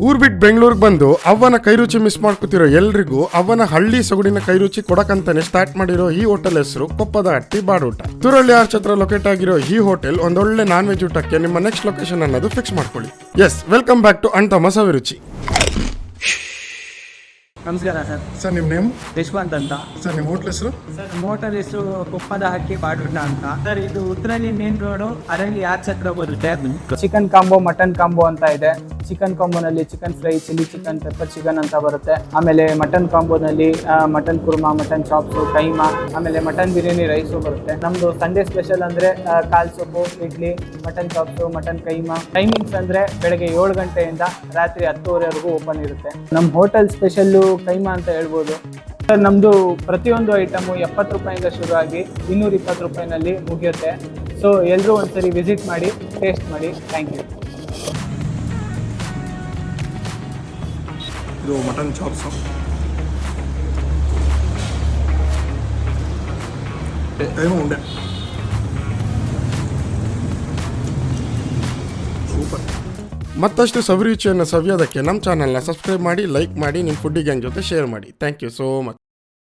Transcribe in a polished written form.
ಊರ್ ಬಿಟ್ಟು ಬೆಂಗಳೂರಿಗೆ ಬಂದು ಅವನ ಕೈರುಚಿ ಮಿಸ್ ಮಾಡ್ಕೊತಿರೋ ಎಲ್ರಿಗೂ ಅವನ ಹಳ್ಳಿ ಸೊಗಡಿನ ಕೈರುಚಿ ಕೊಡಕಂತಾನೆ ಸ್ಟಾರ್ಟ್ ಮಾಡಿರೋ ಈ ಹೋಟೆಲ್ ಹೆಸರು ಕೊಪ್ಪದ ಹಟ್ಟಿ ಬಾಡೂಟ. ತುರಳ್ಳಿ ಆರ್ಚ್ ಹತ್ರ ಲೊಕೇಟ್ ಆಗಿರೋ ಈ ಹೋಟೆಲ್ ಒಂದೊಳ್ಳೆ ನಾನ್ ವೆಜ್ ಊಟಕ್ಕೆ ನಿಮ್ಮ ನೆಕ್ಸ್ಟ್ ಲೊಕೇಶನ್ ಅನ್ನೋದು ಫಿಕ್ಸ್ ಮಾಡ್ಕೊಳ್ಳಿ. ಎಸ್, ವೆಲ್ಕಮ್ ಬ್ಯಾಕ್ ಟು ಅಣ್ತಮ್ಮ ಸವಿರುಚಿ. ನಮಸ್ಕಾರ ಸರ್. ಸರ್, ನಿಮ್ಮ ನೇಮ್? ಯಶವಂತ್ ಅಂತ. ಸರ್, ನಿಮ್ಮ ಹೋಟ್ಲ್ ಹೆಸರು? ಸರ್, ಹೋಟೆಲ್ ಹೆಸರು ಕೊಪ್ಪದ ಹಕ್ಕಿ ಬಾಡೂಟ ಅಂತ. ಸರ್, ಇದು ಉತ್ತರಳ್ಳಿ ಮೇನ್ ರೋಡು ಅರಳಿ ಆರ್ಚ್ ಹತ್ರ ಬರುತ್ತೆ. ಚಿಕನ್ ಕಾಂಬೋ, ಮಟನ್ ಕಾಂಬೋ ಅಂತ ಇದೆ. ಚಿಕನ್ ಕಾಂಬೋನಲ್ಲಿ chicken fry, chilli chicken, pepper chicken ಅಂತ ಬರುತ್ತೆ. ಆಮೇಲೆ ಮಟನ್ ಕಾಂಬೋನಲ್ಲಿ mutton kurma, mutton chops, keema, ಆಮೇಲೆ ಮಟನ್ ಬಿರಿಯಾನಿ ರೈಸು ಬರುತ್ತೆ. ನಮ್ದು ಸಂಡೇ ಸ್ಪೆಷಲ್ ಅಂದ್ರೆ ಕಾಲ್ ಸೊಪ್ಪು, idli, mutton chops, mutton keema. Timings ಅಂದ್ರೆ ಬೆಳಗ್ಗೆ 7 ಗಂಟೆಯಿಂದ ರಾತ್ರಿ 10:30ವರೆಗೂ ಓಪನ್ ಇರುತ್ತೆ. ನಮ್ಮ ಹೋಟೆಲ್ ಸ್ಪೆಷಲ್ಲು ಕೈಮಾ ಅಂತ ಹೇಳ್ಬೋದು. ಸರ್, ನಮ್ಮದು ಪ್ರತಿಯೊಂದು ಐಟಮು 70 ರೂಪಾಯಿಂದ ಶುರುವಾಗಿ 220 ರೂಪಾಯಿನಲ್ಲಿ ಮುಗಿಯುತ್ತೆ. ಸೊ ಎಲ್ಲರೂ ಒಂದ್ಸರಿ ವಿಸಿಟ್ ಮಾಡಿ, ಟೇಸ್ಟ್ ಮಾಡಿ. Thank you. ಇದು ಮಟನ್ ಚಾಪ್ಸು, ಉಂಡೆ, ಸೂಪರ್. ಮತ್ತಷ್ಟು ಸವಿರುಚಿಯನ್ನು ಸವಿಯೋದಕ್ಕೆ ನಮ್ಮ ಚಾನಲ್ನ ಸಬ್ಸ್ಕ್ರೈಬ್ ಮಾಡಿ, ಲೈಕ್ ಮಾಡಿ, ನಿಮ್ಮ ಫುಡ್ಡಿ ಗ್ಯಾಂಗ್ ಜೊತೆ ಶೇರ್ ಮಾಡಿ. Thank you so much.